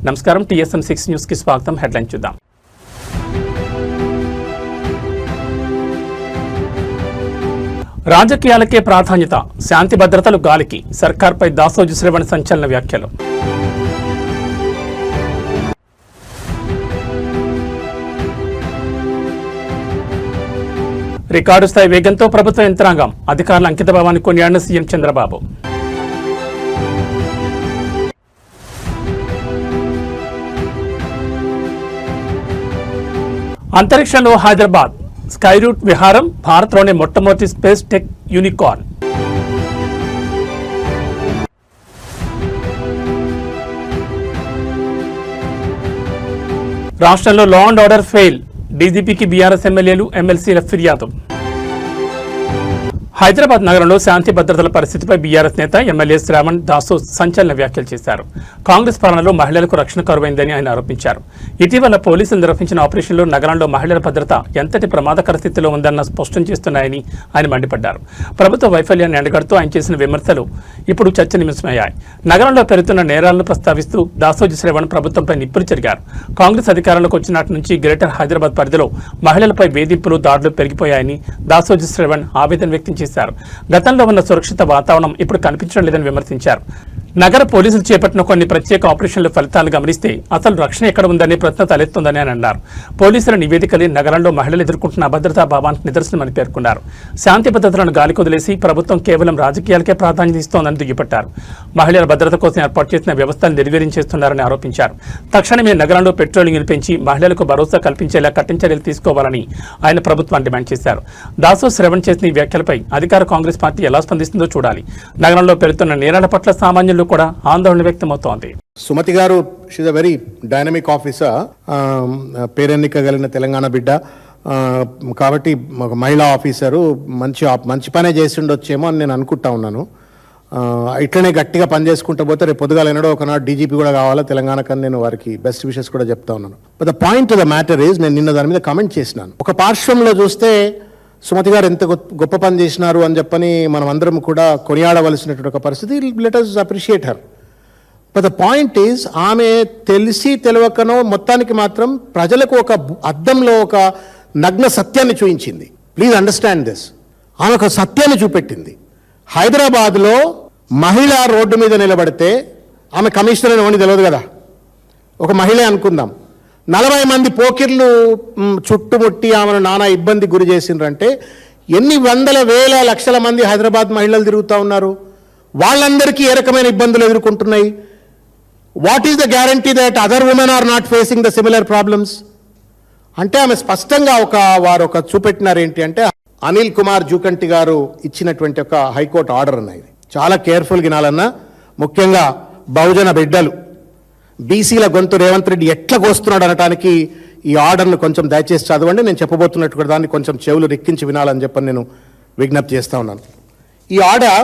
నమస్కారం, TSM6 news కి స్వాగతం. హెడ్లైన్ చూద్దాం. రాజకీయాలకే ప్రాధాన్యత, శాంతి భద్రతలు గాలికి, సర్కార్పై దాసోజు శ్రవణ్ సంచలన వ్యాఖ్యలు. రికార్డు స్థాయి వేగంతో ప్రభుత్వ యంత్రాంగం, అధికారుల అంకిత భావాన్ని కొనియాడిన సీఎం చంద్రబాబు. అంతరిక్షంలో హైదరాబాద్ స్కై రూట్ విహారం, భారత్లోనే మొట్టమొదటి స్పేస్ టెక్ యూనికార్న్. రాష్ట్రంలో లా అండ్ ఆర్డర్ ఫెయిల్, డీజీపీకి బీఆర్ఎస్ ఎమ్మెల్యేలు ఎమ్మెల్సీల ఫిర్యాదు. హైదరాబాద్ నగరంలో శాంతి భద్రతల పరిస్థితిపై బీఆర్ఎస్ నేత ఎమ్మెల్యే శ్రావణ్ దాసు సంచలన వ్యాఖ్యలు చేశారు. కాంగ్రెస్ పాలనలో మహిళలకు రక్షణ కరువైందని ఆయన ఆరోపించారు. ఇటీవల పోలీసులు నిర్వహించిన ఆపరేషన్లో నగరంలో మహిళల భద్రత ఎంతటి ప్రమాదకర స్థితిలో ఉందన్న స్పష్టం చేస్తున్నాయని ఆయన మండిపడ్డారు. ప్రభుత్వ వైఫల్యాన్ని ఎండగడుతూ ఆయన చేసిన విమర్శలు ఇప్పుడు చర్చనీయాంశమయ్యాయి. నగరంలో పెరుగుతున్న నేరాలను ప్రస్తావిస్తూ దాసోజు శ్రవణ్ ప్రభుత్వంపై నిప్పులు చెరిగారు. కాంగ్రెస్ అధికారంలోకి వచ్చినట్టు నుంచి గ్రేటర్ హైదరాబాద్ పరిధిలో మహిళలపై వేధింపులు, దాడులు పెరిగిపోయాయని దాసోజు శ్రవణ్ ఆవేదన వ్యక్తం చేశారు. గతంలో ఉన్న సురక్షిత వాతావరణం ఇప్పుడు కనిపించడం లేదని విమర్శించారు. నగర పోలీసులు చేపట్టిన కొన్ని ప్రత్యేక ఆపరేషన్ల ఫలితాలు గమనిస్తే అసలు రక్షణ ఎక్కడ ఉందనే ప్రశ్న తలెత్తుందని ఆయన అన్నారు. పోలీసుల నివేదికలే నగరంలో మహిళలు ఎదుర్కొంటున్న అభద్రతా భావానికి నిదర్శనమని పేర్కొన్నారు. శాంతి భద్రతలను గాలికొదిలేసి ప్రభుత్వం కేవలం రాజకీయాలకే ప్రాధాన్యత ఇస్తోందని దుయ్యబట్టారు. మహిళల భద్రత కోసం ఏర్పాటు చేసిన వ్యవస్థను నిర్వీర్యం ఆరోపించారు. తక్షణమే నగరంలో పెట్రోలింగ్ పెంచి మహిళలకు భరోసా కల్పించేలా కఠిన చర్యలు తీసుకోవాలని ఆయన ప్రభుత్వాన్ని డిమాండ్ చేశారు. దాసో శ్రవణ్ చేసిన ఈ వ్యాఖ్యలపై అధికార కాంగ్రెస్ పార్టీ ఎలా స్పందిస్తుందో చూడాలి. నగరంలో పెరుగుతున్న నేరాల పట్ల సామాన్యులు కూడా ఆందోళన వ్యక్తమవుతోంది. సుమతి గారు, she a very dynamic officer, పేరెన్నిక కలిగిన తెలంగాణ బిడ్డ కాబట్టి ఒక మహిళా ఆఫీసరు మంచి పనే చేసి ఉండొచ్చేమో అని నేను అనుకుంటా ఉన్నాను. ఇట్లనే గట్టిగా పనిచేసుకుంటూ పోతే రేపు పొద్దుగాల ఎన్నడో ఒకనాడు డీజీపీ కూడా కావాలా తెలంగాణ కన్నా నేను వారికి బెస్ట్ విషెస్ కూడా చెప్తా ఉన్నాను. But the point of the matter is, నేను నిన్న దాని మీద కామెంట్ చేసినాను. ఒక పార్శ్వంలో చూస్తే సుమతి గారు ఎంత గొప్ప పని చేసినారు అని చెప్పని మనం అందరం కూడా కొనియాడవలసినటువంటి ఒక పరిస్థితి. Let us appreciate her. But the point is, ఆమె తెలిసి తెలియకనో మొత్తానికి మాత్రం ప్రజలకు ఒక అద్దంలో ఒక నగ్న సత్యాన్ని చూపించింది. Please understand this. ఆమె ఒక సత్యాన్ని చూపెట్టింది. హైదరాబాద్లో మహిళ రోడ్డు మీద నిలబడితే, ఆమె కమిషనర్ అని ఓని తెలియదు కదా, ఒక మహిళ అనుకుందాం, 40 మంది పోకిర్లు చుట్టుముట్టి ఆమెను నానా ఇబ్బంది గురి చేసిండ్రంటే ఎన్ని వందల వేల లక్షల మంది హైదరాబాద్ మహిళలు తిరుగుతూ ఉన్నారు. వాళ్ళందరికీ ఏ రకమైన ఇబ్బందులు ఎదుర్కొంటున్నాయి? What is the guarantee that other women are not facing the similar problems? అంటే ఆమె స్పష్టంగా వారు చూపెట్టినారు ఏంటి అంటే, అనిల్ కుమార్ జూకంటి గారు ఇచ్చినటువంటి ఒక హైకోర్టు ఆర్డర్ అన్నది. చాలా కేర్ఫుల్గా వినాలన్నా, ముఖ్యంగా బహుజన బిడ్డలు, బీసీల గొంతు రేవంత్ రెడ్డి ఎట్లా కోస్తున్నాడు అనడానికి ఈ ఆర్డర్ను కొంచెం దయచేసి చదవండి. నేను చెప్పబోతున్నట్టు కూడా దాన్ని కొంచెం చెవులు రిక్కించి వినాలని చెప్పని నేను విజ్ఞప్తి చేస్తూ ఉన్నాను. ఈ order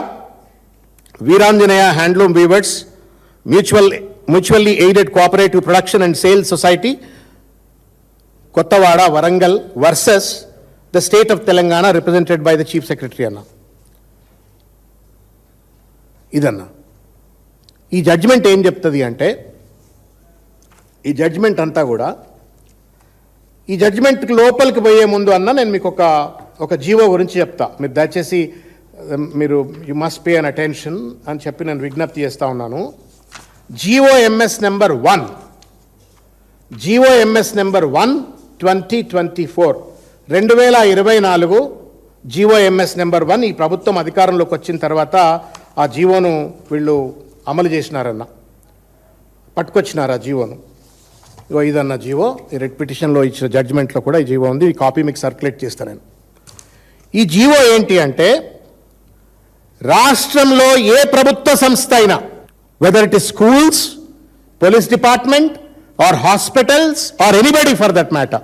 Veeranjaneya handloom weavers mutually aided cooperative production and sales society, Kothawada, Warangal versus the state of Telangana represented by the chief secretary అన్న. ఇదన్నా ఈ జడ్జిమెంట్ ఏం చెప్తుంది అంటే, ఈ జడ్జిమెంట్ అంతా కూడా, ఈ జడ్జిమెంట్ లోపలికి పోయే ముందు అన్న నేను మీకు ఒక జీవో గురించి చెప్తా. మీరు దయచేసి you must pay an attention అని చెప్పి నేను విజ్ఞప్తి చేస్తూ ఉన్నాను. GOMS నెంబర్ 1 2024 2024 GOMS నెంబర్ 1 ఈ ప్రభుత్వం అధికారంలోకి వచ్చిన తర్వాత ఆ జీవోను వీళ్ళు అమలు చేసినారన్న, పట్టుకొచ్చినారు ఆ జీవోను. ఇదన్న జీవో, ఈ రెడ్ పిటిషన్లో ఇచ్చిన జడ్జిమెంట్లో కూడా ఈ జీవో ఉంది. ఈ కాపీ మీకు సర్క్యులేట్ చేస్తాను నేను. ఈ జీవో ఏంటి అంటే, రాష్ట్రంలో ఏ ప్రభుత్వ సంస్థ అయినా, whether it is schools, police department or hospitals or anybody for that matter,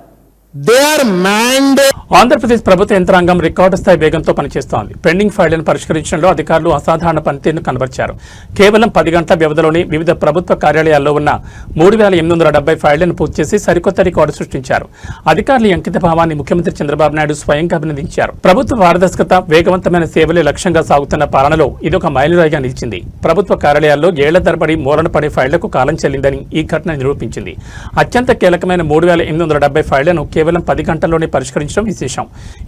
They are mandate. Andhra Pradesh ప్రభుత్వ యంత్రాంగం రికార్డు స్థాయి వేగంతో పనిచేస్తోంది. పెండింగ్ ఫైళ్లను పరిష్కరించడంలో అధికారులు అసాధారణ పనితీరును కనబరిచారు. కేవలం 10 గంటల వ్యవధిలోనే వివిధ ప్రభుత్వ కార్యాలయాల్లో ఉన్న 3,870 ఫైళ్లను పూర్తి చేసి సరికొత్త రికార్డు సృష్టించారు. అధికారుల అంకిత భావాన్ని ముఖ్యమంత్రి చంద్రబాబు నాయుడు స్వయంగా అభినందించారు. ప్రభుత్వ పారదర్శకత, వేగవంతమైన సేవలే లక్ష్యంగా సాగుతున్న పాలనలో ఇదొక మైలురాయిగా నిలిచింది. ప్రభుత్వ కార్యాలయాల్లో ఏళ్ల తరబడి మూలన పడే ఫైళ్లకు కాలం చెల్లిందని ఈ ఘటన నిరూపించింది. అత్యంత కీలకమైన 3,870 ఫైళ్లను కేవలం 10 గంటల్లోనే పరిష్కరించడం విశేషం.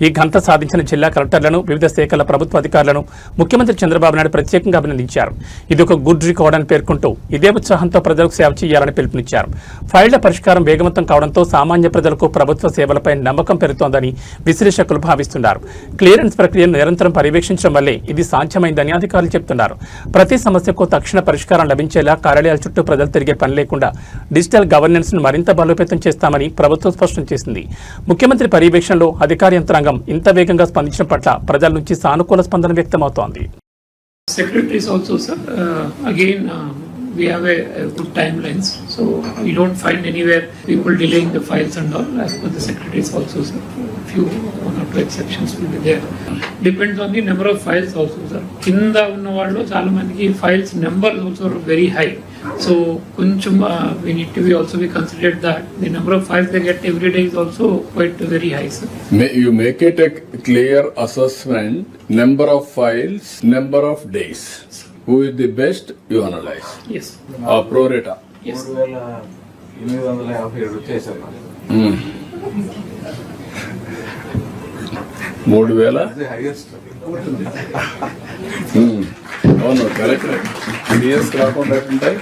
ఈ ఘనత సాధించిన జిల్లా కలెక్టర్లను, వివిధ శాఖల ప్రభుత్వ అధికారులను ముఖ్యమంత్రి చంద్రబాబు నాయుడు ప్రత్యేకంగా అభినందించారు. ఇది ఒక గుడ్ రికార్డ్ అని పేర్కొంటూ ఇదే ఉత్సాహంతో ప్రజలకు సేవ చేయాలని పిలుపునిచ్చారు. ఫైళ్ల పరిష్కారం వేగవంతం కావడంతో సామాన్య ప్రజలకు ప్రభుత్వ సేవలపై నమ్మకం పెరుగుతోందని విశ్లేషకులు భావిస్తున్నారు. క్లియరెన్స్ ప్రక్రియను నిరంతరం పర్యవేక్షించడం వల్లే ఇది సాధ్యమైందని అధికారులు చెబుతున్నారు. ప్రతి సమస్యకు తక్షణ పరిష్కారం లభించేలా కార్యాలయాల చుట్టూ ప్రజలు తిరిగే పని లేకుండా డిజిటల్ గవర్నెన్స్ ను మరింత బలోపేతం చేస్తామని ప్రభుత్వం స్పష్టం చేసింది. ముఖ్యమంత్రి పర్యవేక్షణలో అధికార యంత్రాంగం ఇంత వేగంగా స్పందించడం పట్ల ప్రజల నుంచి సానుకూల స్పందన వ్యక్తమవుతోంది. Secretaries also, sir. Again, we have a good timelines, so we don't find anywhere people delaying the files and all. As per the secretaries also, sir. Few one or two exceptions will be there. Depends on the number of files also, sir. Kinda unna vallo chaala mandiki files numbers also are very high. So koncham we need to be also be considered that the number of files they get every day is also quite very high, sir. You make it a clear assessment, number of files, number of days. Who is the best, you analyze. Yes. Pro rata. Yes. 3,857 వచ్చేసారు. 3,000. అదే highest. అవును correct. CS రాకుండా ఉంటాయి.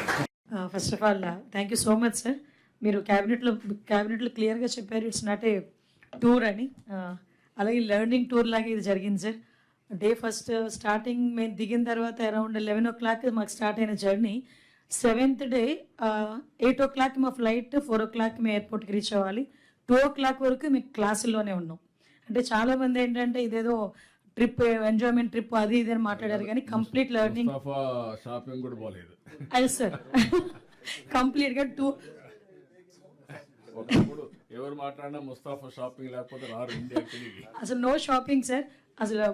First of all thank you so much sir. మీరు క్యాబినెట్లో క్లియర్గా చెప్పారు it's not a tour అని. అలాగే లెర్నింగ్ టూర్ లాగా ఇది జరిగింది సార్. డే ఫస్ట్ స్టార్టింగ్ మేము దిగిన తర్వాత అరౌండ్ 11 o'clock మాకు స్టార్ట్ అయిన జర్నీ. 7th డే 8 o'clock మా ఫ్లైట్, 4 o'clock మేము ఎయిర్పోర్ట్కి రీచ్ అవ్వాలి. 2 o'clock వరకు మేము క్లాసుల్లోనే ఉన్నాం. అంటే చాలామంది ఏంటంటే ఇదేదో ట్రిప్, ఎంజాయ్మెంట్ ట్రిప్ అది ఇది అని మాట్లాడారు కానీ కంప్లీట్ లెర్నింగ్. షాపింగ్ కూడా పోలేదు. అది సార్ కంప్లీట్గా ఎవరు మాట్లాడినా ముస్తాఫా షాపింగ్ లేకపోతే రారు ఇండియాకి. అసలు నో షాపింగ్ సార్. అసలు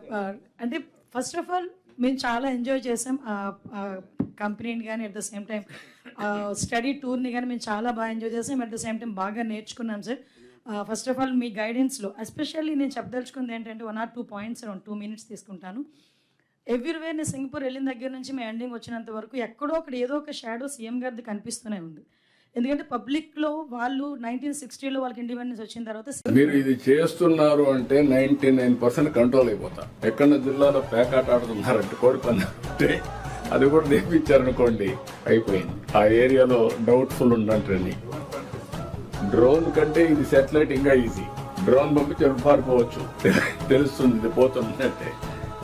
అంటే ఫస్ట్ ఆఫ్ ఆల్ మేము చాలా ఎంజాయ్ చేసాం కంపెనీని కానీ, at the same time study టూర్ని కానీ మేము చాలా బాగా ఎంజాయ్ చేసాం. అట్ ద సేమ్ టైం బాగా నేర్చుకున్నాం సార్. ఫస్ట్ ఆఫ్ ఆల్ మీ గైడెన్స్లో ఎస్పెషల్లీ నేను చెప్పదలుచుకుంది ఏంటంటే 1 or 2 points అరౌండ్ 2 minutes తీసుకుంటాను. ఎవ్రీవేర్ నేను సింగపూర్ వెళ్ళిన దగ్గర నుంచి మేము ఎండింగ్ వచ్చినంత వరకు ఎక్కడో అక్కడ ఏదో ఒక షాడో సీఎం గారిది కనిపిస్తూనే ఉంది. ఎందుకంటే పబ్లిక్లో వాళ్ళు 1960లో వాళ్ళకి ఇండిపెండెన్స్ వచ్చిన తర్వాత మీరు ఇది చేస్తున్నారు అంటే 99% కంట్రోల్ అయిపోతారు. ఎక్కడ జిల్లాలో పేకాట ఆడుతున్నారంటే కోడి పని అంటే అది కూడా నేర్పించారనుకోండి అయిపోయింది. ఆ ఏరియాలో డౌట్ఫుల్ ఉండండి. డ్రోన్ కంటే ఇది సెటిలైట్ ఇంకా ఈజీ. డ్రోన్ పంపించి పారిపోవచ్చు, తెలుస్తుంది ఇది పోతుందంటే.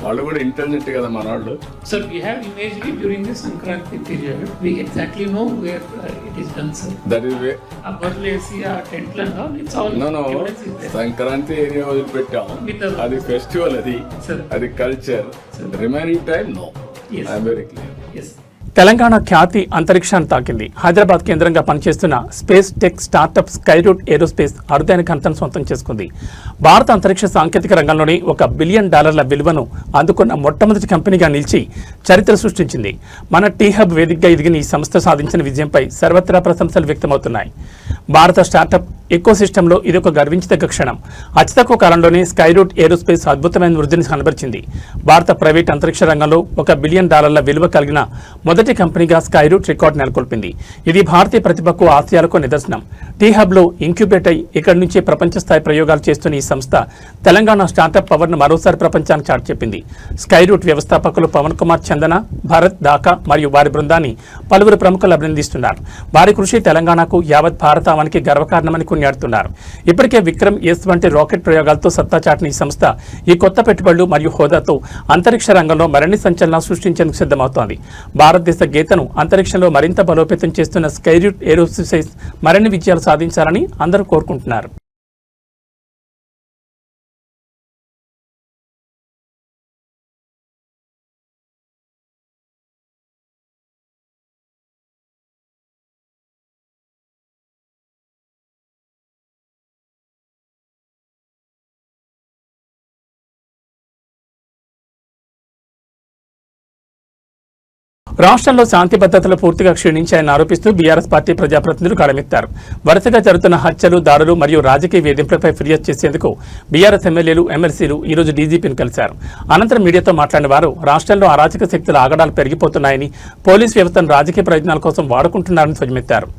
వాళ్ళు కూడా ఇంటెలిజెంట్ కదా మన వాళ్ళు. Sir, we have imagery during the Sankranti period. We exactly know where it is done, sir. That is way. Abarlesia, Tentland, all it's all. No evidence is there. Sankranti area వదిలిపెట్టాము. With the- అది festival, Sir. అది culture. Remaining time no. Yes. I'm very clear. Yes. Telangana ఖ్యాతి అంతరిక్షాన్ని తాకింది. హైదరాబాద్ కేంద్రంగా పనిచేస్తున్న space tech startup Skyroot aerospace అరుదైన ఘనతను సొంతం చేసుకుంది. భారత అంతరిక్ష సాంకేతిక రంగంలోని $1 బిలియన్ విలువను అందుకున్న మొట్టమొదటి కంపెనీగా నిలిచి చరిత్ర సృష్టించింది. మన టీ హబ్ వేదికగా ఎదిగిన ఈ సంస్థ సాధించిన విజయంపై సర్వత్రా ప్రశంసలు వ్యక్తమవుతున్నాయి. భారత స్టార్టప్ ఎకోసిస్టంలో ఇదొక గర్వించదగ్గ క్షణం. అతి తక్కువ కాలంలోనే స్కైరూట్ ఏరోస్పేస్ అద్భుతమైన వృద్ధిని కనబరిచింది. భారత ప్రైవేట్ అంతరిక్ష రంగంలో $1 బిలియన్ విలువ కలిగిన మొదటి కంపెనీగా స్కైరూట్ రికార్డు నెలకొల్పింది. ఇది భారతీయ ప్రతిభకు, ఆశయాలకు నిదర్శనం. టీ హబ్లో ఇంక్యుబేట్ అయి ఇక్కడి నుంచే ప్రపంచ స్థాయి ప్రయోగాలు చేస్తున్న ఈ సంస్థ తెలంగాణ స్టార్టప్ పవర్ను మరోసారి ప్రపంచానికి చాటి చెప్పింది. స్కైరూట్ వ్యవస్థాపకులు పవన్ కుమార్ చందన, భరత్ దాకా మరియు వారి బృందాన్ని పలువురు ప్రముఖులు అభినందిస్తున్నారు. వారి కృషి తెలంగాణకు, యావత్ భారతావనికి గర్వకారణమని కొనియాడుతున్నారు. ఇప్పటికే విక్రమ్ ఎస్ వంటి రాకెట్ ప్రయోగాలతో సత్తా చాటిన ఈ సంస్థ ఈ కొత్త పెట్టుబడులు మరియు హోదాతో అంతరిక్ష రంగంలో మరిన్ని సంచలనాలు సృష్టించేందుకు సిద్ధమవుతోంది. భారతదేశ గీతను అంతరిక్షంలో మరింత బలోపేతం చేస్తున్న స్కైరూట్ ఏరోస్పేస్ మరిన్ని విజయాలు సాధించాలని అందరూ కోరుకుంటున్నారు. రాష్ట్రంలో శాంతి భద్రతలు పూర్తిగా క్షీణించాయని ఆరోపిస్తూ బీఆర్ఎస్ పార్టీ ప్రజాప్రతినిధులు గళమెత్తారు. వరుసగా జరుగుతున్న హత్యలు, దాడులు మరియు రాజకీయ వేధింపులపై ఫిర్యాదు చేసేందుకు బీఆర్ఎస్ ఎమ్మెల్యేలు, ఎమ్మెల్సీలు ఈ రోజు డీజీపీని కలిశారు. అనంతరం మీడియాతో మాట్లాడిన వారు రాష్ట్రంలో అరాచక శక్తుల ఆగడాలు పెరిగిపోతున్నాయని, పోలీసు వ్యవస్థను రాజకీయ ప్రయోజనాల కోసం వాడుకుంటున్నారని ధ్వజమెత్తారు.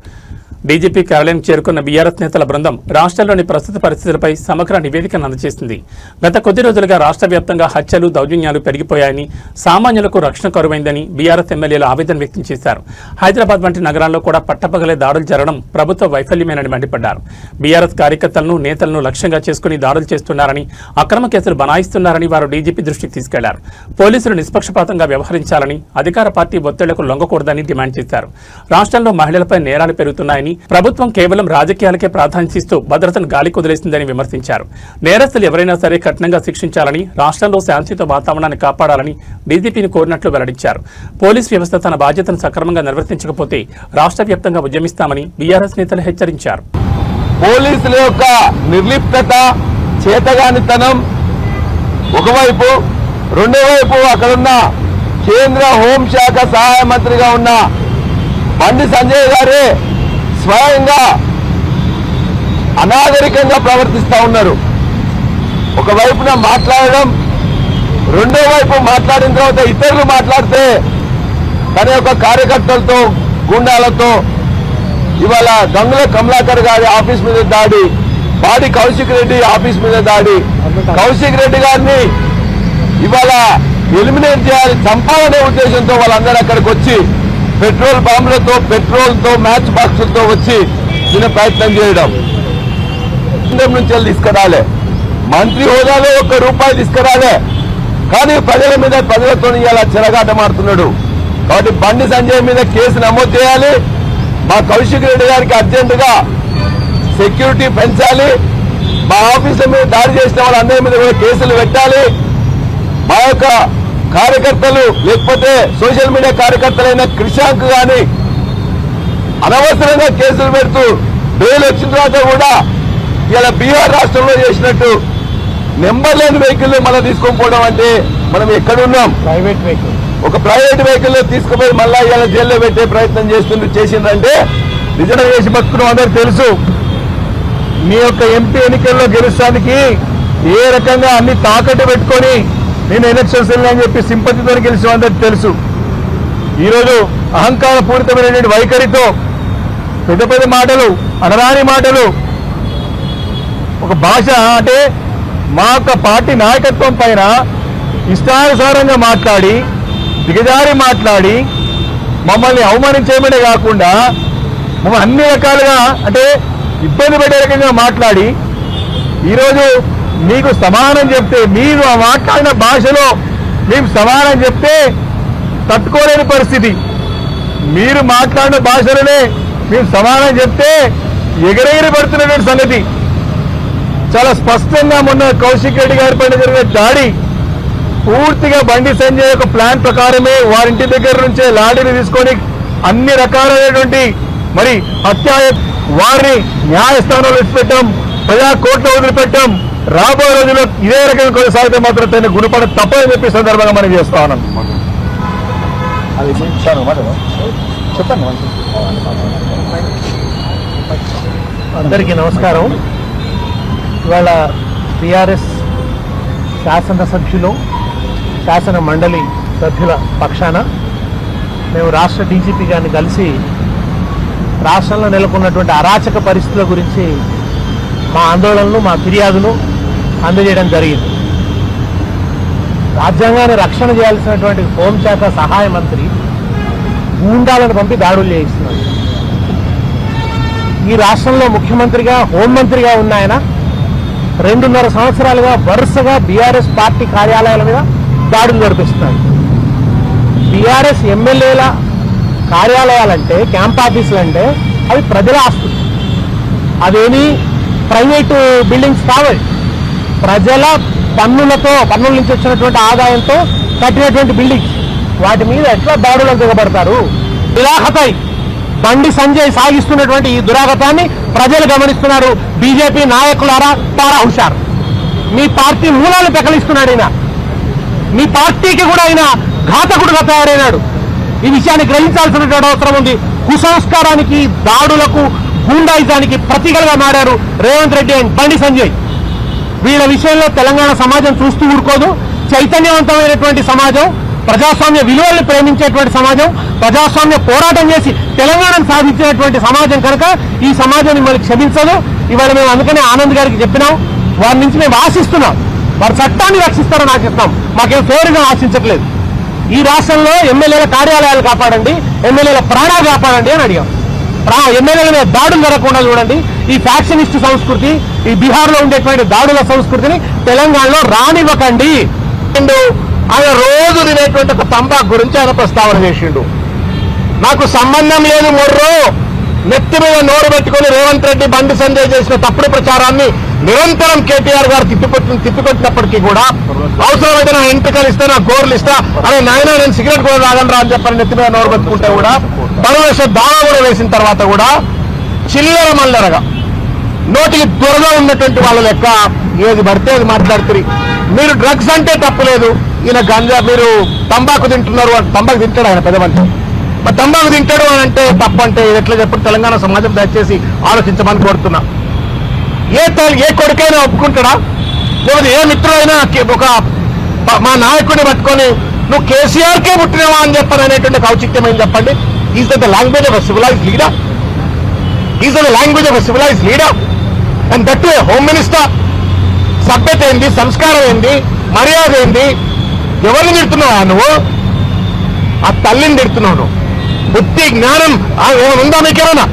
డీజీపీ కార్యాలయానికి చేరుకున్న బీఆర్ఎస్ నేతల బృందం రాష్ట్రంలోని ప్రస్తుత పరిస్థితులపై సమగ్ర నివేదికను అందజేసింది. గత కొద్ది రోజులుగా రాష్ట్ర వ్యాప్తంగా హత్యలు, దౌర్జన్యాలు పెరిగిపోయాయని, సామాన్యులకు రక్షణ కరువైందని బీఆర్ఎస్ ఎమ్మెల్యేలు ఆవేదన వ్యక్తం చేశారు. హైదరాబాద్ వంటి నగరాల్లో కూడా పట్టపగలే దాడులు జరగడం ప్రభుత్వ వైఫల్యమేనని మండిపడ్డారు. బీఆర్ఎస్ కార్యకర్తలను, నేతలను లక్ష్యంగా చేసుకుని దాడులు చేస్తున్నారని, అక్రమ కేసులు బనాయిస్తున్నారని వారు డీజీపీ దృష్టికి తీసుకెళ్లారు. పోలీసులు నిష్పక్షపాతంగా వ్యవహరించాలని, అధికార పార్టీ ఒత్తిళ్లకు లొంగకూడదని డిమాండ్ చేశారు. రాష్ట్రంలో మహిళలపై నేరాలు పెరుగుతున్నాయని, ప్రభుత్వం కేవలం రాజకీయాలకే ప్రాధాన్యత ఇస్తూ భద్రతను గాలి కుదిలేసిందని విమర్శించారు. నేరస్తులు ఎవరైనా సరే కఠినంగా శిక్షించాలని, రాష్ట్రంలో శాంతియుత వాతావరణాన్ని కాపాడాలని డీజీపీని కోరినట్లు వెల్లడించారు. పోలీస్ వ్యవస్థ తన బాధ్యతను సక్రమంగా నిర్వర్తించకపోతే రాష్ట్ర వ్యాప్తంగా ఉద్యమిస్తామని బీఆర్ఎస్ నేతలు హెచ్చరించారు. పోలీసుల యొక్క నిర్లిప్తత, చేతగానితనం ఒకవైపు, రెండో వైపు అక్కడున్న కేంద్ర హోంశాఖ సహాయ మంత్రిగా ఉన్న బండి సంజయ్ గారే స్వయంగా అనాగరికంగా ప్రవర్తిస్తూ ఉన్నారు. ఒకవైపున మాట్లాడడం, రెండో వైపు మాట్లాడిన తర్వాత ఇతరులు మాట్లాడితే తన యొక్క కార్యకర్తలతో, గుండాలతో ఇవాళ గంగుల కమలాకర్ గారి ఆఫీస్ మీద దాడి, పాడి కౌశిక్ రెడ్డి ఆఫీస్ మీద దాడి, కౌశిక్ రెడ్డి గారిని ఇవాళ ఎలిమినేట్ చేయాలి, చంపాలనే ఉద్దేశంతో వాళ్ళందరూ అక్కడికి వచ్చి పెట్రోల్ బాంబులతో, పెట్రోల్తో, మ్యాచ్ బాక్సులతో వచ్చి దీని ప్రయత్నం చేయడం. కేంద్రం నుంచి తీసుకురాలే, మంత్రి హోదాలో ₹1 తీసుకురాలే, కానీ ప్రజల మీద, ప్రజలతో ఇలా చెరగాటమాడుతున్నాడు. కాబట్టి బండి సంజయ్ మీద కేసు నమోదు చేయాలి. మా కౌశిక్ రెడ్డి గారికి అర్జెంటుగా సెక్యూరిటీ పెంచాలి. మా ఆఫీసుల మీద దాడి చేసిన వాళ్ళందరి మీద కూడా కేసులు పెట్టాలి. మా యొక్క కార్యకర్తలు, లేకపోతే సోషల్ మీడియా కార్యకర్తలైన క్రిషాంక్ గాని అనవసరంగా కేసులు పెడుతూ బెయిల్ వచ్చిన తర్వాత కూడా ఇలా బీహార్ రాష్ట్రంలో చేసినట్టు నెంబర్ లేని వెహికల్ మళ్ళీ తీసుకొని పోవడం అంటే మనం ఎక్కడున్నాం? ఒక ప్రైవేట్ వెహికల్ తీసుకుపోయి మళ్ళా ఇలా జైల్లో పెట్టే ప్రయత్నం చేసిందంటే నిజంగా చేసి బతుకున్నాం. అందరికి తెలుసు. మీ యొక్క ఎంపీ ఎన్నికల్లో గెలుస్తానికి ఏ రకంగా అన్ని తాకట్టు పెట్టుకొని నేను ఎలక్షన్స్ అని చెప్పి సింపతితో గెలిచిన అందరికి తెలుసు. ఈరోజు అహంకార పూరితమైనటువంటి వైఖరితో పెద్ద పెద్ద మాటలు, అనరాని మాటలు, ఒక భాష అంటే మా యొక్క పార్టీ నాయకత్వం పైన ఇష్టానుసారంగా మాట్లాడి, దిగజారి మాట్లాడి, మమ్మల్ని అవమానించేయమనే కాకుండా మమ్మల్ని అన్ని రకాలుగా అంటే ఇబ్బంది పెట్టే రకంగా మాట్లాడి ఈరోజు మీకు సమానం చెప్తే, మీరు మాట్లాడిన భాషలో మీకు సమానం చెప్తే తట్టుకోలేని పరిస్థితి. మీరు మాట్లాడిన భాషలోనే మేము సమానం చెప్తే ఎగరెగిరి పడుతున్నటువంటి సంగతి చాలా స్పష్టంగా మొన్న కౌశిక్ రెడ్డి గారి పైన జరిగిన దాడి పూర్తిగా బండి సంజయ్ యొక్క ప్లాన్ ప్రకారమే వారింటి దగ్గర నుంచే లాఠీని తీసుకొని అన్ని రకాలైనటువంటి మరి హత్య, వారిని న్యాయస్థానంలో విడిచిపెట్టాం, ప్రజా కోర్టులో వదిలిపెట్టాం. రాబోయే రోజుల్లో ఇదే రకంగా కొనసాగితే మాత్రం తన గుణపడ తప్పని చెప్పి సందర్భంగా మనం చేస్తా ఉన్నాం. చెప్పండి. అందరికీ నమస్కారం. ఇవాళ టీఆర్ఎస్ శాసనసభ్యులు, శాసన మండలి సభ్యుల పక్షాన మేము రాష్ట్ర డీజీపీ గారిని కలిసి రాష్ట్రంలో నెలకొన్నటువంటి అరాచక పరిస్థితుల గురించి మా ఆందోళనలు, మా ఫిర్యాదులు అందజేయడం జరిగింది. రాజ్యాంగాన్ని రక్షణ చేయాల్సినటువంటి హోంశాఖ సహాయ మంత్రి గూండాలను పంపి దాడులు చేయిస్తున్నారు. ఈ రాష్ట్రంలో ముఖ్యమంత్రిగా, హోంమంత్రిగా ఉన్న ఆయన 2.5 సంవత్సరాలుగా వరుసగా బీఆర్ఎస్ పార్టీ కార్యాలయాల మీద దాడులు జరిపిస్తున్నారు. బీఆర్ఎస్ ఎమ్మెల్యేల కార్యాలయాలంటే, క్యాంప్ ఆఫీసులు అంటే అవి ప్రజల ఆస్తులు, అవేమి ప్రైవేటు బిల్డింగ్స్ కావాలి. ప్రజల పన్నుల నుంచి వచ్చినటువంటి ఆదాయంతో కట్టినటువంటి బిల్డింగ్స్, వాటి మీద ఎట్లా దాడులు దిగబడతారు? నిరాహతై బండి సంజయ్ సాగిస్తున్నటువంటి ఈ దురాగతాన్ని ప్రజలు గమనిస్తున్నారు. బీజేపీ నాయకులారా తారా హుషారు. మీ పార్టీ మూలాలు పెకలిస్తున్నాడు ఈయన. మీ పార్టీకి కూడా ఆయన ఘాతకుడుగా తయారైనాడు. ఈ విషయాన్ని గ్రహించాల్సినటువంటి అవసరం ఉంది. కుసంస్కారానికి, దాడులకు, గూండాయిజానికి ప్రతీకలుగా మారారు రేవంత్ రెడ్డి అండ్ బండి సంజయ్. వీళ్ళ విషయంలో తెలంగాణ సమాజం చూస్తూ ఊరుకోదు. చైతన్యవంతమైనటువంటి సమాజం, ప్రజాస్వామ్య విలువల్ని ప్రేమించేటువంటి సమాజం, ప్రజాస్వామ్య పోరాటం చేసి తెలంగాణను సాధించినటువంటి సమాజం కనుక ఈ సమాజం మిమ్మల్ని క్షమించదు. ఇవాళ మేము అందుకనే ఆనంద్ గారికి చెప్పినాం, వారి నుంచి మేము ఆశిస్తున్నాం, వారు చట్టాన్ని రక్షిస్తారని ఆశిస్తాం, మాకేం ఫేవర్గా ఆశించట్లేదు. ఈ రాష్ట్రంలో ఎమ్మెల్యేల కార్యాలయాలు కాపాడండి, ఎమ్మెల్యేల ప్రాణాలు కాపాడండి అని అడిగాం. ఎమ్మెల్యేల మీద దాడులు జరగకుండా చూడండి. ఈ ఫ్యాక్షనిస్ట్ సంస్కృతి, ఈ బీహార్లో ఉండేటువంటి దాడుల సంస్కృతిని తెలంగాణలో రానివ్వకండి. ఆయన రోజు తినేటువంటి ఒక తంబాకు గురించి ఆయన ప్రస్తావన చేసిండు. నాకు సంబంధం లేదు మొర్రో, నెత్తి మీద నోరు పెట్టుకుని రేవంత్ రెడ్డి, బండి సంజయ్ చేసిన తప్పుడు ప్రచారాన్ని నిరంతరం కేటీఆర్ గారు తిప్పికొట్టినప్పటికీ కూడా అవసరమైతే నా ఎంపికలు ఇస్తా, నా గోర్లు ఇస్తా, అదే నాయన నేను సిగరెట్ కూడా తాగను రా అని చెప్పని నెత్తి మీద నోరు పెట్టుకుంటే కూడా పరవేశ దావా కూడా వేసిన తర్వాత కూడా చిల్లర మల్లరగా నోటికి త్వరగా ఉన్నటువంటి వాళ్ళ లెక్క ఏది పడితే అది మాట్లాడుతుంది. మీరు డ్రగ్స్ అంటే తప్పులేదు, ఈయన గంజా, మీరు తంబాకు తింటున్నారు, తంబాకు తింటాడు ఆయన పెద్ద మనిషి, మరి తంబాకు తింటాడు అని అంటే తప్పు అంటే ఎట్లా చెప్పి తెలంగాణ సమాజం దయచేసి ఆలోచించమని కోరుతున్నా. ఏ కొడుకైనా ఒప్పుకుంటాడా? లేకపోతే ఏ మిత్రుడైనా ఒక మా నాయకుడిని పట్టుకొని నువ్వు కేసీఆర్కే పుట్టినవా అని చెప్పని అనేటువంటి ఔచిత్యమని చెప్పండి. Is the language of a civilised leader? Is the language of a civilised leader? And that to home minister. సభ్యత ఏంది, సంస్కారం ఏంది, మర్యాద ఏంది? ఎవరిని తిడుతున్నావా నువ్వు? ఆ తల్లిని తిడుతున్నావు నువ్వు. బుద్ధి జ్ఞానం ఉందా మీకేమన్నా?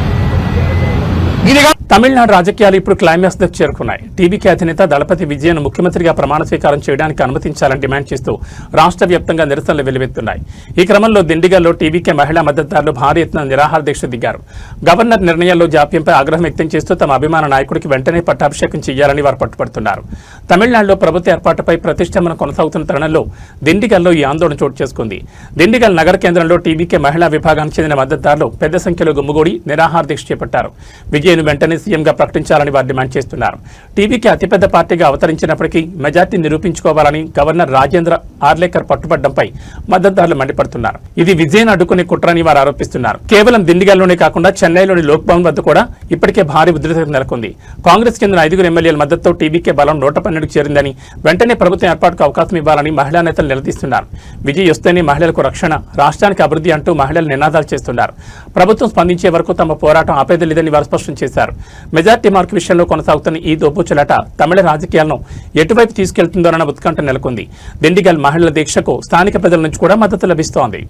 ఇదిగా తమిళనాడు రాజకీయాలు ఇప్పుడు క్లైమాక్స్ దకు చేరుకున్నాయి. టీవీకే అధినేత దళపతి విజయన్ ముఖ్యమంత్రిగా ప్రమాణ స్వీకారం చేయడానికి అనుమతించాలని డిమాండ్ చేస్తూ రాష్ట్ర వ్యాప్తంగా నిరసనలు వెల్లువెత్తున్నాయి. ఈ క్రమంలో దిండిగల్లో టీవీకే మహిళా మద్దతుదారులు భారీ ఎత్తున నిరాహార దీక్ష దిగారు. గవర్నర్ నిర్ణయాల్లో జాప్యంపై ఆగ్రహం వ్యక్తం చేస్తూ తమ అభిమాన నాయకుడికి వెంటనే పట్టాభిషేకం చేయాలని వారు పట్టుపడుతున్నారు. తమిళనాడులో ప్రభుత్వ ఏర్పాటుపై ప్రతిష్టంభన కొనసాగుతున్న తరుణంలో దిండిగల్లో ఈ ఆందోళన చోటు చేసుకుంది. దిండిగల్ నగర కేంద్రంలో టీవీకే మహిళా విభాగానికి చెందిన మద్దతుదారులు పెద్ద సంఖ్యలో గుమ్ముగూడి నిరాహార దీక్ష చేపట్టారు. విజయన్ వెంటనే సీఎంగా ప్రకటించాలని వారు డిమాండ్ చేస్తున్నారు. టీవీకి అతిపెద్ద పార్టీగా అవతరించినప్పటికీ మెజార్టీ నిరూపించుకోవాలని గవర్నర్ రాజేంద్ర ఆర్లేకర్ పట్టుబడ్డంపై మద్దతుదారులు మండిపడుతున్నారు. ఇది విజయన్ అడ్డుకునే కుట్రని వారు ఆరోపిస్తున్నారు. కేవలం దిండిగల్లోనే కాకుండా చెన్నైలోని లోక్ భవన్ వద్ద కూడా ఇప్పటికే భారీ ఉద్రిక్తత నెలకొంది. కాంగ్రెస్ చెందిన 5 ఎమ్మెల్యేల మద్దతుతో టీవీకే బలం 112కు చేరిందని, వెంటనే ప్రభుత్వం ఏర్పాటుకు అవకాశం ఇవ్వాలని మహిళా నేతలు నిలదీస్తున్నారు. విజయ్ వస్తేనే మహిళలకు రక్షణ, రాష్ట్రానికి అభివృద్ధి అంటూ మహిళలు నినాదాలు చేస్తున్నారు. ప్రభుత్వం స్పందించే వరకు తమ పోరాటం ఆపేది లేదని వారు స్పష్టం చేశారు. మెజార్టీ మార్కు విషయంలో కొనసాగుతున్న ఈ దోబూచులాట తమిళ రాజకీయాలను ఎటువైపు తీసుకెళ్తుందోనన్న ఉత్కంఠ నెలకొంది. దిండిగల్ మహిళల దీక్షకు స్థానిక ప్రజల నుంచి కూడా మద్దతు లభిస్తోంది.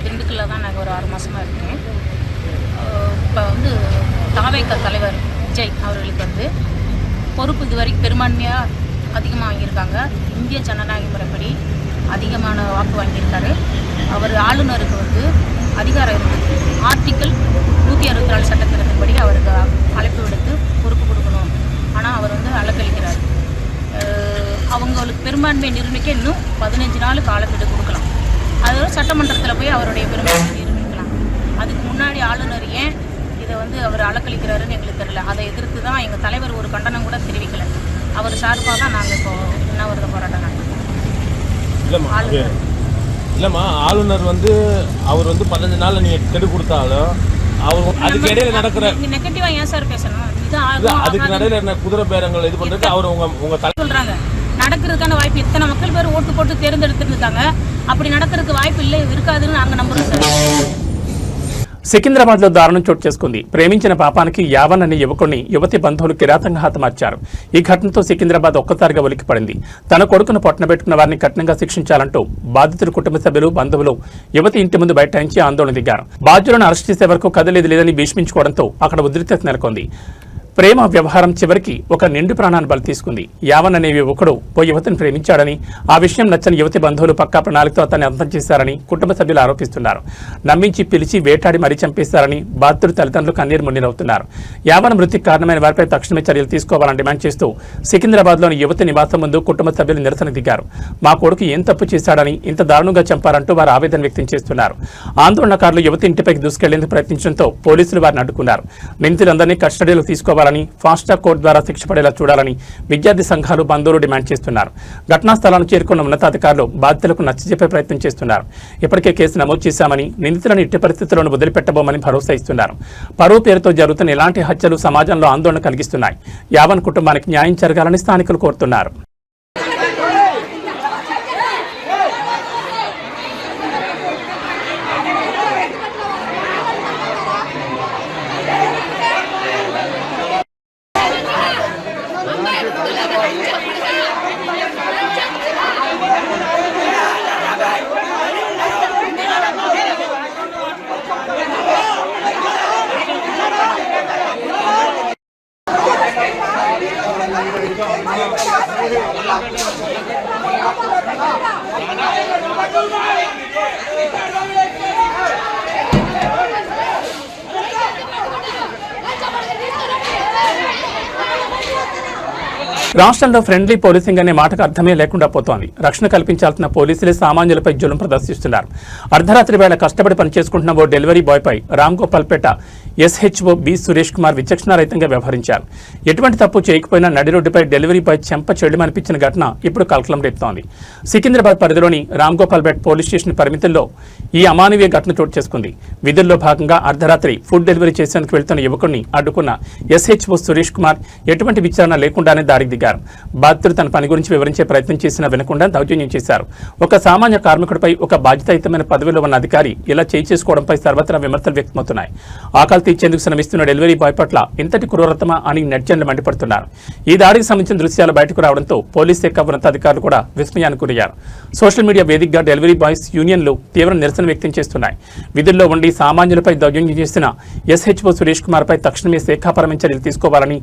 திண்டுக்கல்ல தான் நாங்கள் ஒரு 6 மாதமாக இருக்கேன். இப்போ வந்து தாவேக தலைவர் விஜய் அவர்களுக்கு வந்து பொறுப்பு இதுவரைக்கும் பெரும்பான்மையாக அதிகமாக வாங்கியிருக்காங்க. இந்திய ஜனநாயக முறைப்படி அதிகமான வாக்கு வாங்கியிருக்காரு. அவர் ஆளுநருக்கு வந்து அதிகாரம் இருக்குது. ஆர்டிக்கிள் 164 சட்டத்திட்டத்தின்படி அவருக்கு அழைப்பு விடுத்து பொறுப்பு கொடுக்கணும். ஆனால் அவர் வந்து அலக்களிக்கிறார். அவங்களுக்கு பெரும்பான்மை நிரூபிக்க இன்னும் 15 நாள் காலக்கெடு கொடுக்கலாம். அதோட சட்டமன்றத்தில் போய் அவருடைய பெரும்பான்மை நிரூபிக்கலாம். அதுக்கு முன்னாடி ஆளுநர் ஏன் இதை வந்து அவர் அலக்களிக்கிறாருன்னு எங்களுக்கு தெரியல. அதை எதிர்த்து தான் எங்கள் தலைவர் ஒரு கண்டனம் கூட தெரிவிக்கலை. அவர் சார்பாக தான் நாங்கள் இப்போ உண்ணாவிரத போராட்டம் நடத்துறோம். இல்லைம்மா, ஆளுநர் வந்து அவர் வந்து 15 நாள் நீங்கள் கெடு கொடுத்தாலும் அவர் அதுக்கு இடையில நடக்கிற நெகட்டிவா ஏன் சார் பேசணும்? அதுக்கு நடையில என்ன குதிரை பேரங்கள் இது பண்றது அவர் உங்க சொல்றாங்க. நடக்கிறதுக்கான வாய்ப்பு இத்தனை மக்கள் பேர் ஓட்டு போட்டு தேர்ந்தெடுத்துருக்காங்க. அப்படி நடக்கிறதுக்கு வாய்ப்பு இல்லை, இருக்காதுன்னு நாங்கள் நம்புறோம் சார். సికింద్రాబాద్ లో దారుణం చోటు చేసుకుంది. ప్రేమించిన పాపానికి యావన్ అనే యువకుడిని యువతి బంధువులు కిరాతంగా హతమార్చారు. ఈ ఘటనతో సికింద్రాబాద్ ఒక్కసారిగా ఉలిక్కిపడింది. తన కొడుకును పొట్టనబెట్టుకున్న వారిని కఠినంగా శిక్షించాలంటూ బాధితుల కుటుంబ సభ్యులు, బంధువులు యువతి ఇంటి ముందు బైఠాయించి ఆందోళన దిగారు. బాధ్యులను అరెస్ట్ చేసే వరకు కదలేదు లేదని భీష్మించుకోవడంతో అక్కడ ఉద్రిక్తత నెలకొంది. ప్రేమ వ్యవహారం చివరికి ఒక నిండు ప్రాణాన్ని బలి తీసుకుంది. యావన్ అనే యువకుడు ఓ యువతిని ప్రేమించాడని, ఆ విషయం నచ్చని యువతి బంధువులు పక్కా ప్రణాళికతో అతన్ని అంతం చేశారని కుటుంబ సభ్యులు ఆరోపిస్తున్నారు. నమ్మించి పిలిచి వేటాడి మరీ చంపేశారని బాధితుడు తల్లిదండ్రులు కన్నీరు మున్నీరవుతున్నారు. యావన్ మృతికి కారణమైన వారిపై తక్షణమే చర్యలు తీసుకోవాలని డిమాండ్ చేస్తూ సికింద్రాబాద్లోని యువతి నివాసం ముందు కుటుంబ సభ్యులు నిరసన దిగారు. మా కొడుకు ఏం తప్పు చేశాడని ఇంత దారుణంగా చంపారంటూ వారు ఆవేదన వ్యక్తం చేస్తున్నారు. ఆందోళనకారులు యువతి ఇంటిపైకి దూసుకెళ్లేందుకు ప్రయత్నించడంతో పోలీసులు వారిని అడ్డుకున్నారు. నిందితులందరినీ కస్టడీలో తీసుకోవాలని, ఫాస్ట్ ట్రాక్ కోర్టు ద్వారా శిక్ష పడేలా చూడాలని విద్యార్థి సంఘాలు, బంధువులు డిమాండ్ చేస్తున్నారు. ఘటనా స్థలాన్ని చేరుకున్న ఉన్నతాధికారులు బాధితులకు నచ్చజెప్పే ప్రయత్నం చేస్తున్నారు. ఇప్పటికే కేసు నమోదు చేశామని, నిందితులను ఎట్టి పరిస్థితుల్లోనూ వదిలిపెట్టబోమని భరోసా ఇస్తున్నారు. పరువు పేరుతో జరుగుతున్న ఇలాంటి హత్యలు సమాజంలో ఆందోళన కలిగిస్తున్నాయి. యావన్ కుటుంబానికి న్యాయం జరగాలని స్థానికులు కోరుతున్నారు. రాష్ట్రంలో ఫ్రెండ్లీ పోలీసింగ్ అనే మాటకు అర్థమే లేకుండా పోతోంది. రక్షణ కల్పించాల్సిన పోలీసులే సామాన్యులపై జులుం ప్రదర్శిస్తున్నారు. అర్ధరాత్రి వేళ కష్టపడి పనిచేసుకుంటున్న ఓ డెలివరీ బాయ్పై రామ్గోపాల్పేట ఎస్హెచ్ఓ బి సురేష్ కుమార్ విచక్షణారహితంగా వ్యవహరించారు. ఎటువంటి తప్పు చేయకపోయినా నడి రోడ్డుపై డెలివరీ బాయ్ చెంప చెడుమనిపించిన ఘటన ఇప్పుడు కలకలం రేపుతోంది. సికింద్రాబాద్ పరిధిలోని రామ్గోపాల్పేట పోలీస్ స్టేషన్ పరిమితుల్లో ఈ అమానవీయ ఘటన చోటు చేసుకుంది. విధుల్లో భాగంగా అర్ధరాత్రి ఫుడ్ డెలివరీ చేసేందుకు వెళ్తున్న యువకుడిని అడ్డుకున్న ఎస్హెచ్ఓ సురేష్ కుమార్ ఎటువంటి విచారణ లేకుండానే దాడికి దిగారు. బాధితుడు తన పని గురించి వివరించే ప్రయత్నం చేసినా వినకుండా దౌర్జన్యం చేశారు. ఒక సామాన్య కార్మికుడిపై ఒక బాధ్యతాయుతమైన పదవిలో ఉన్న అధికారి ఇలా చేయి చేసుకోవడంపై సర్వత్రా విమర్శలు వ్యక్తమవుతున్నాయి. ఆకలి తీర్చేందుకు శ్రమిస్తున్న డెలివరీ బాయ్ పట్ల ఇంతటి క్రూరతమా అని నెటిజన్లు మండిపడుతున్నారు. ఈ దాడికి సంబంధించిన దృశ్యాలు బయటకు రావడంతో పోలీస్ శాఖ ఉన్నతాధికారులు కూడా విస్మయానికి గురయ్యారు. సోషల్ మీడియా వేదికగా డెలివరీ బాయ్స్ యూనియన్లు తీవ్ర నిరసన వ్యక్తం చేస్తున్నాయి. విధుల్లో ఉండి సామాన్యులపై దౌర్జన్యం చేసిన ఎస్హెచ్ఓ సురేష్ కుమార్ పై తక్షణమే శాఖాపరమైన చర్యలు తీసుకోవాలని,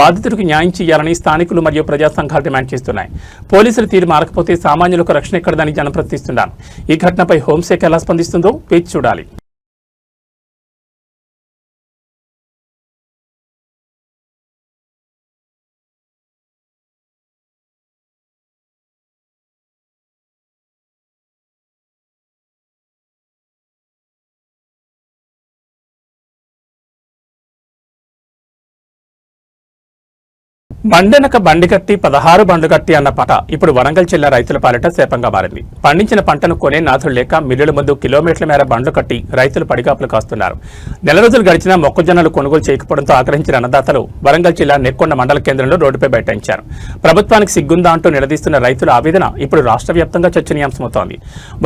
బాధితుడికి న్యాయం చేయాలని స్థానికులు మరియు ప్రజా సంఘాలు డిమాండ్ చేస్తున్నాయి. పోలీసులు తీరు మారకపోతే సామాన్యులకు రక్షణ ఎక్కడదని జనం ప్రశ్నిస్తున్నారు. ఈ ఘటనపై హోంశాఖ ఎలా స్పందిస్తుందో వేచి చూడాలి. బండెనక బండి కట్టి 16 బండ్లు కట్టి అన్న పాట ఇప్పుడు వరంగల్ జిల్లా రైతుల పాలిట శాపంగా మారింది. పండించిన పంటను కొనే నాథులు లేక మిల్లుల ముందు కిలోమీటర్ల మేర బండ్లు కట్టి రైతులు పడిగాపులు కాస్తున్నారు. నెల రోజులు గడిచినా మొక్కజొన్నలు కొనుగోలు చేయకపోవడంతో ఆగ్రహించిన అన్నదాతలు వరంగల్ జిల్లా నెక్కొండ మండల కేంద్రంలో రోడ్డుపై బైఠాయించారు. ప్రభుత్వానికి సిగ్గుందా అంటూ నిలదీస్తున్న రైతుల ఆవేదన ఇప్పుడు రాష్ట్ర వ్యాప్తంగా చర్చనీయాంశమవుతోంది.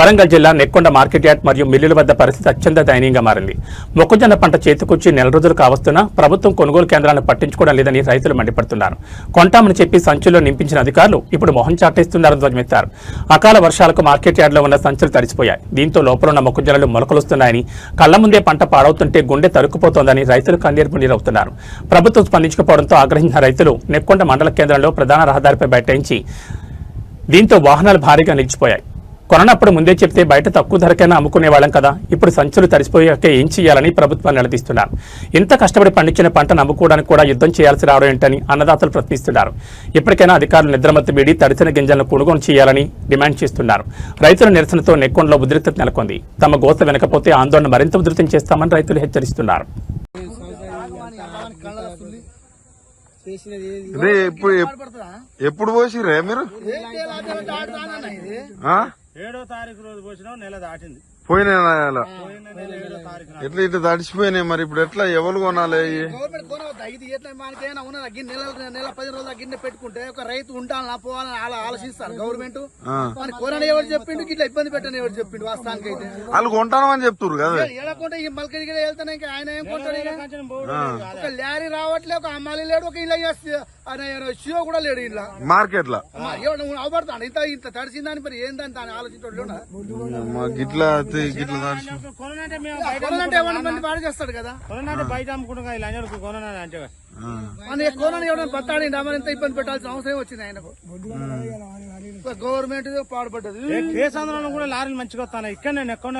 వరంగల్ జిల్లా నెక్కొండ మార్కెట్ యార్డ్ మరియు మిల్లుల వద్ద పరిస్థితి అత్యంత దయనీయంగా మారింది. మొక్కజొన్న పంట చేతికొచ్చి నెల రోజులు కావస్తున్నా ప్రభుత్వం కొనుగోలు కేంద్రాలను పట్టించుకోవడం లేదని రైతులు మండిపడుతున్నారు. కొంటామని చెప్పి సంచుల్లో నింపించిన అధికారులు ఇప్పుడు మొహం చాటేస్తున్నారని ధ్వజమెత్తారు. అకాల వర్షాలకు మార్కెట్ యార్డ్లో ఉన్న సంచులు తడిసిపోయాయి. దీంతో లోపలున్న మొక్కజొన్నలు మొలకలొస్తున్నాయని, కళ్ల ముందే పంట పాడవుతుంటే గుండె తరుక్కుపోతోందని రైతులు కన్నీరు నీరవుతున్నారు. ప్రభుత్వం స్పందించకపోవడంతో ఆగ్రహించిన రైతులు నెక్కొండ మండల కేంద్రంలో ప్రధాన రహదారిపై బైఠాయించి దీంతో వాహనాలు భారీగా నిలిచిపోయాయి. కొననప్పుడు ముందే చెప్తే బయట తక్కువ ధరకైనా అమ్ముకునేవాళ్ళం కదా, ఇప్పుడు సంచులు తడిసిపోయాక ఏం చేయాలని ప్రభుత్వాన్ని నిలదీస్తున్నారు. ఇంత కష్టపడి పండించిన పంటను అమ్ముకోవడానికి కూడా యుద్ధం చేయాల్సి రావడం ఏంటని అన్నదాతలు ప్రశ్నిస్తున్నారు. ఇప్పటికైనా అధికారులు నిద్రమత్తు వీడి తడిసిన గింజలను కొనుగోలు చేయాలని డిమాండ్ చేస్తున్నారు. రైతుల నిరసనతో నెక్కొండలో ఉద్రిక్తత నెలకొంది. తమ గోస వెనకపోతే ఆందోళన మరింత ఉధృతం చేస్తామని రైతులు హెచ్చరిస్తున్నారు. ఎప్పుడు పోసిరే మీరు? 7వ తారీఖు రోజు పోసినా నెల దాటింది. పోయినా ఎట్లా ఇట్లా తడిచిపోయినాయి మరి ఇప్పుడు ఎట్లా ఎవరు కొనాలి గవర్నమెంట్ కొనవద్దా ఇది ఎట్లా మనకేమైనా ఉన్నదా నెల 10 రోజుల గిన్నె పెట్టుకుంటే ఒక రైతు ఉండాలని పోవాలని ఆలోచిస్తారు గవర్నమెంట్ మరి కొనని ఎవరు చెప్పిండు ఇట్లా ఇబ్బంది పెట్టని ఎవరు చెప్పిండు వాస్తవానికి అయితే వాళ్ళు కొంటానని చెప్తున్నారు కదా ఎలాకుంటే ఈ మల్కడికి వెళ్తానే ఇంకా ఆయన ఏం కొంటాడు ఒక లారీ రావట్లే ఒక అమ్మాలి లేడు ఒక ఇలా షియో కూడా లేడు ఇలా మార్కెట్ లో అవపడతాడు ఇంత ఇంత తడిసిందని మరి ఏందని ఆలోచించాడు గిట్లా కొనంటే మంది పాడు చేస్తాడు కదా బయట అమ్ముకుంటా కోనని ఎవరైనా బతాడి మరి ఎంత ఇబ్బంది పెట్టాల్సిన అవసరం వచ్చింది ఆయనకు గవర్నమెంట్ పాడుపడ్డది కేసాంధ్రంలో కూడా లారీలు మంచిగా వస్తాను ఇక్కడ నేను ఎక్కడ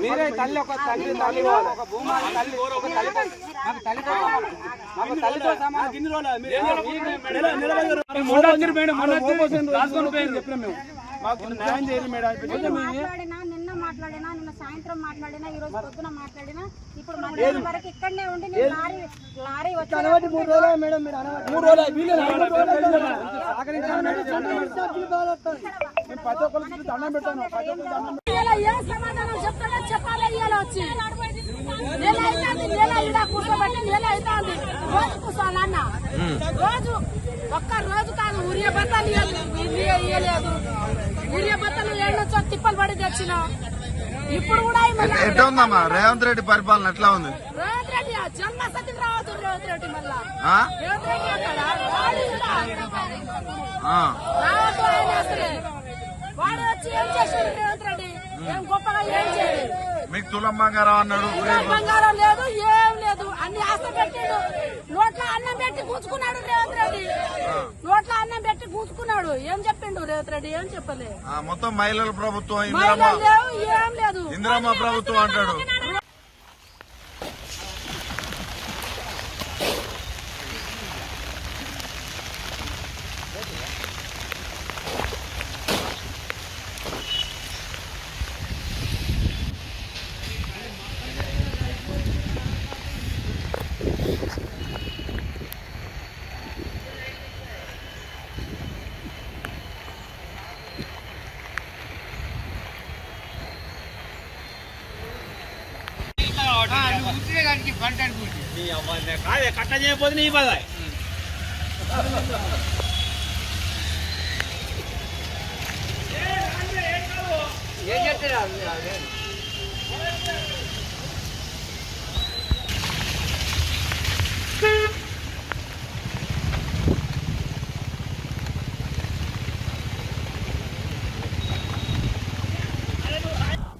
మీరే తల్లి ఒక తండ్రి తల్లి ఒక భూమా తల్లి ఒక తల్లి మాకు తల్లితో మాకు తల్లితో నిన్న మాట్లాడినా నిన్న సాయంత్రం మాట్లాడినా ఈ రోజు పొద్దున మాట్లాడినా ఇప్పుడు మధ్యాహ్నం వరకు ఇక్కడనే ఉండి నేను లారీ సమాధానం చెప్తాడో చెప్పాలి ఇవాళ వచ్చి నెల అవుతుంది నెల ఇలా కూర్చోబెట్టి నెల అవుతుంది రోజు కూర్చోవాలన్న రోజు ఒక్క రోజు కాదు ఉరియా బత్తాలు ఇయ్యలేదు ఉరియా బత్తాలు ఏళ్ళొచ్చో తిప్పలు పడి తెచ్చిన ఇప్పుడు కూడా ఎట్లా ఉందమ్మా రేవంత్ రెడ్డి పరిపాలన ఎట్లా ఉంది రేవంత్ రెడ్డి జన్మసతి రావద్దు రేవంత్ రెడ్డి మళ్ళా రేవంత్ రెడ్డి రావద్దు ఆయన అసలే వాడు వచ్చి ఏం చేశాడు రేవంత్ రెడ్డి ఏం గొప్పగా ఏం చేయలేదు మీకు తులం బంగారం అన్నాడు బంగారం లేదు ఏం లేదు అన్ని ఆశ పెట్టాడు నోట్ల అన్నం పెట్టి కూర్చుకున్నాడు రేవంత్ రెడ్డి నోట్ల అన్నం పెట్టి కూర్చుకున్నాడు ఏం చెప్పిండు రేవంత్ రెడ్డి ఏం చెప్పలే మొత్తం మహిళల ప్రభుత్వం లేవు ఏం లేదు ఇందిరమ్మ ప్రభుత్వం అంటాడు కట్ట చేయకపోతే నీ బాధ ఏం చెప్తారా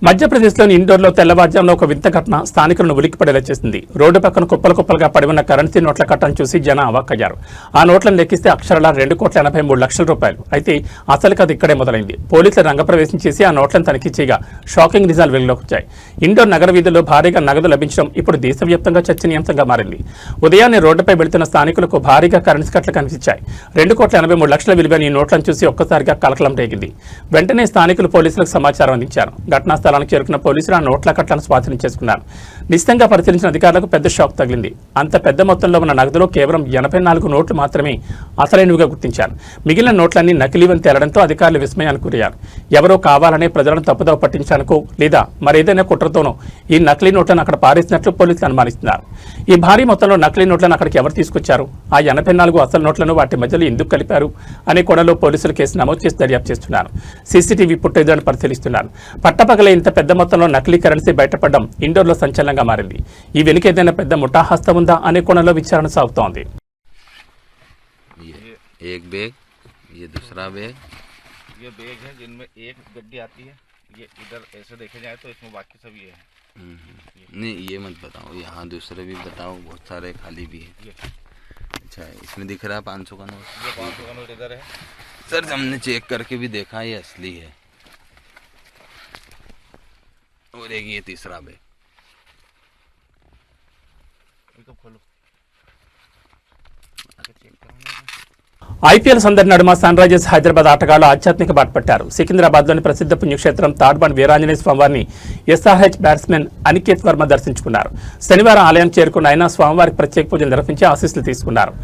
మధ్యప్రదేశ్లోని ఇండోర్లో తెల్లవారుజామున ఒక వింత ఘటన స్థానికులను ఉలిక్కిపడేలా చేసింది. రోడ్డు పక్కన కుప్పలు కుప్పలుగా పడి ఉన్న కరెన్సీ నోట్ల కట్టను చూసి జనం అవాక్కయ్యారు. ఆ నోట్లను లెక్కిస్తే అక్షరాల 2,83,00,000 రూపాయలు. అయితే అసలు కథ ఇక్కడే మొదలైంది. పోలీసులు రంగప్రవేశం చేసి ఆ నోట్లను తనిఖీ చేయగా షాకింగ్ నిజాలు వెలుగులోకి వచ్చాయి. ఇండోర్ నగర వీధుల్లో భారీగా నగదు లభించడం ఇప్పుడు దేశవ్యాప్తంగా చర్చనీయాంశంగా మారింది. ఉదయాన్నే రోడ్డుపై వెళుతున్న స్థానికులకు భారీగా కరెన్సీ కట్టలు కనిపించాయి. 2,83,00,000 విలువైన ఈ నోట్లను చూసి ఒక్కసారిగా కలకలం రేగింది. వెంటనే స్థానికులు పోలీసులకు సమాచారం అందించారు. ఘటనా స్థలానికి చేరుకున్న పోలీసులు ఆ నోట్ల కట్టలను స్వాధీనం చేసుకున్నారు. నిశ్చితంగా పరిశీలించిన అధికారులకు పెద్ద షాక్ తగిలింది. అంత పెద్ద మొత్తంలో ఉన్న నగదులో కేవలం 84 నోట్లు మాత్రమే అసలైనవిగా గుర్తించారు. మిగిలిన నోట్లన్నీ నకిలీవని తేలడంతో అధికారులు విస్మయానికి గురయ్యారు. ఎవరో కావాలనే ప్రజలను తప్పుదోవ పట్టించడానికో లేదా మరేదైనా కుట్రతోనో ఈ నకిలీ నోట్లను అక్కడ పారేసినట్లు పోలీసులు అనుమానిస్తున్నారు. ఈ భారీ మొత్తంలో నకిలీ నోట్లను అక్కడికి ఎవరు తీసుకొచ్చారు, ఆ 84 అసలు నోట్లను వాటి మధ్యలో ఎందుకు కలిపారు అనే కోణంలో పోలీసులు కేసు నమోదు చేసి దర్యాప్తు చేస్తున్నారు. సీసీటీవీ ఫుటేజ్లను పరిశీలిస్తున్నారు. పట్టపగలే ఇంత పెద్ద మొత్తంలో నకిలీ కరెన్సీ బయటపడడం ఇండోర్లో సంచలనంగా మారింది. ఈ వెనుక ఏదైనా పెద్ద ముఠా హస్తం ఉందా అనే కోణంలో విచారణ సాగుతోంది. एक बैग, ये दूसरा बैग, ये बैग है जिनमें एक गड्डी आती है, ये इधर ऐसे देखे जाए तो इसमें बाकी सब ये है। नहीं ये मत बताओ, यहाँ दूसरे भी बताओ, बहुत सारे खाली भी है। अच्छा इसमें दिख रहा है 500 का नोट, ये 500 का नोट इधर है सर, हमने चेक करके भी देखा ये असली है। और एक ये तीसरा बैग, इसको खोलो। ఐపీఎల్ సందడి నడుమ సన్ రైజర్స్ హైదరాబాద్ ఆటగాళ్లు ఆధ్యాత్మిక బాట పట్టారు. సికింద్రాబాద్లోని ప్రసిద్ధ పుణ్యక్షేత్రం తాడ్బండ్ వీరాంజనేయ స్వామివారిని ఎస్ఆర్హెచ్ బ్యాట్స్మెన్ అనికేత్ వర్మ దర్శించుకున్నారు. శనివారం ఆలయం చేరుకున్న ఆయన స్వామివారికి ప్రత్యేక పూజలు నిర్వహించి ఆశీస్సులు తీసుకున్నారు.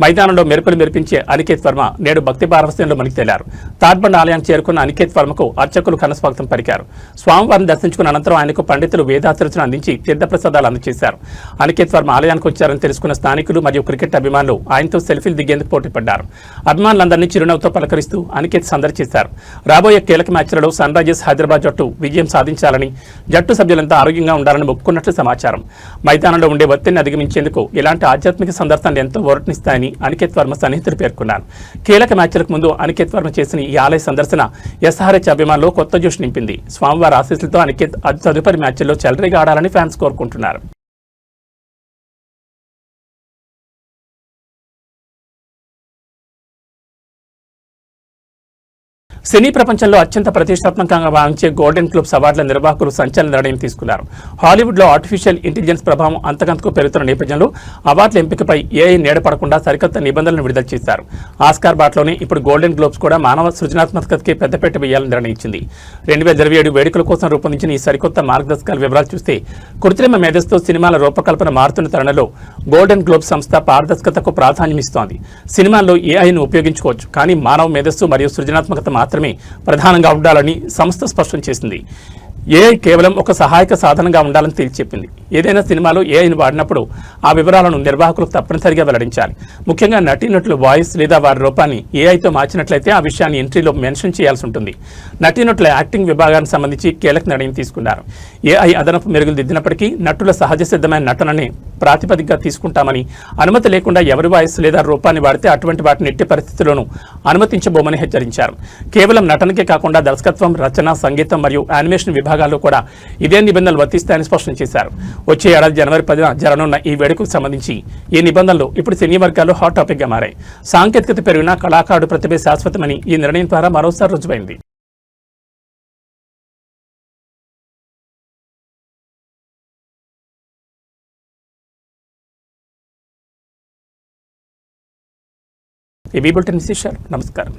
మైదానంలో మెరుపులు మెరిపించే అనికేత్ వర్మ నేడు భక్తి పారవస్యంలో మునిగి తేలారు. తాడ్బండ్ ఆలయానికి చేరుకున్న అనికేత్ వర్మకు అర్చకులు ఘనస్వాగతం పలికారు. స్వామివారిని దర్శించుకున్న అనంతరం ఆయనకు పండితులు వేదాశీర్వచనం అందించి తీర్థప్రసాదాలు అందజేశారు. అనికేత్ వర్మ ఆలయానికి వచ్చారని తెలుసుకున్న స్థానికులు మరియు క్రికెట్ అభిమానులు ఆయనతో సెల్ఫీలు దిగేందుకు పోటీపడ్డారు. అభిమానులందరినీ చిరునవ్వుతో పలకరిస్తూ అనికేత్ సందడి చేశారు. రాబోయే కీలక మ్యాచ్లలో సన్ రైజర్స్ హైదరాబాద్ జట్టు విజయం సాధించాలని, జట్టు సభ్యులంతా ఆరోగ్యంగా ఉండాలని మొక్కుకున్నట్లు సమాచారం. మైదానంలో ఉండే ఒత్తిడిని అధిగమించేందుకు ఇలాంటి ఆధ్యాత్మిక సందర్శనలు ఎంతో ఊరటనిస్తాయని అనికేత్ వర్మ సన్నిహితులు పేర్కొన్నారు. కీలక మ్యాచ్లకు ముందు అనికేత్ వర్మ చేసిన ఈ ఆలయ సందర్శన ఎస్ఆర్హెచ్ అభిమానులు కొత్త జోష్ నింపింది. స్వామివారి ఆశీస్సులతో అనికేత్ తదుపరి మ్యాచ్ల్లో చెలరేగా ఆడాలని ఫ్యాన్స్ కోరుకుంటున్నారు. సినీ ప్రపంచంలో అత్యంత ప్రతిష్టాత్మకంగా భావించే గోల్డెన్ గ్లోబ్స్ అవార్డుల నిర్వాహకులు సంచలన నిర్ణయం తీసుకున్నారు. హాలీవుడ్లో ఆర్టిఫిషియల్ ఇంటెలిజెన్స్ ప్రభావం అంతకంతకు పెరుగుతున్న నేపథ్యంలో అవార్డుల ఎంపికపై ఏఐ నీడపడకుండా సరికొత్త నిబంధనలను విడుదల చేశారు. ఆస్కార్ బాటలోనే ఇప్పుడు గోల్డెన్ గ్లోబ్స్ కూడా మానవ సృజనాత్మకతకి పెద్దపీట వేయాలని నిర్ణయించింది. 2027 వేడుకల కోసం రూపొందించిన ఈ సరికొత్త మార్గదర్శకాల వివరాలు చూస్తే కృత్రిమ మేధస్సుతో సినిమాల రూపకల్పన మారుతున్న తరుణంలో గోల్డెన్ గ్లోబ్స్ సంస్థ పారదర్శకతకు ప్రాధాన్యమిస్తోంది. సినిమాల్లో ఏఐను ఉపయోగించుకోవచ్చు, కానీ మానవ మేధస్సు మరియు సృజనాత్మకత మాత్రమే ప్రధానంగా ఉండాలని సంస్థ స్పష్టం చేసింది. ఏఐ కేవలం ఒక సహాయక సాధనంగా ఉండాలని తేల్చెప్పింది. ఏదైనా సినిమాలో ఏఐని వాడినప్పుడు ఆ వివరాలను నిర్వాహకులు తప్పనిసరిగా వెల్లడించాలి. ముఖ్యంగా నటీనటుల వాయిస్ లేదా వారి రూపాన్ని ఏఐతో మార్చినట్లయితే ఆ విషయాన్ని ఎంట్రీలో మెన్షన్ చేయాల్సి ఉంటుంది. నటీనటుల యాక్టింగ్ విభాగానికి సంబంధించి కీలక నిర్ణయం తీసుకున్నారు. ఏఐ అదనపు మెరుగులు దిద్దినప్పటికీ నటుల సహజ సిద్ధమైన నటనని ప్రాతిపదికగా తీసుకుంటామని, అనుమతి లేకుండా ఎవరి వాయిస్ లేదా రూపాన్ని వాడితే అటువంటి వాటిని ఎట్టి పరిస్థితుల్లోనూ అనుమతించబోమని హెచ్చరించారు. కేవలం నటనకే కాకుండా దర్శకత్వం, రచన, సంగీతం మరియు యానిమేషన్ విభాగాల్లో కూడా ఇదే నిబంధనలు వర్తిస్తాయని స్పష్టం చేశారు. వచ్చే ఏడాది జనవరి 10న జరగనున్న ఈ వేడుకకు సంబంధించి ఈ నిబంధనలు ఇప్పుడు సినీ వర్గాల్లో హాట్ టాపిక్గా మారాయి. సాంకేతికత పెరిగిన కళాకారుడు ప్రతిభ శాశ్వతమని ఈ నిర్ణయం ద్వారా మరోసారి రుజువైంది. ఈ బులెటిన్ విశేషాలు. నమస్కారం.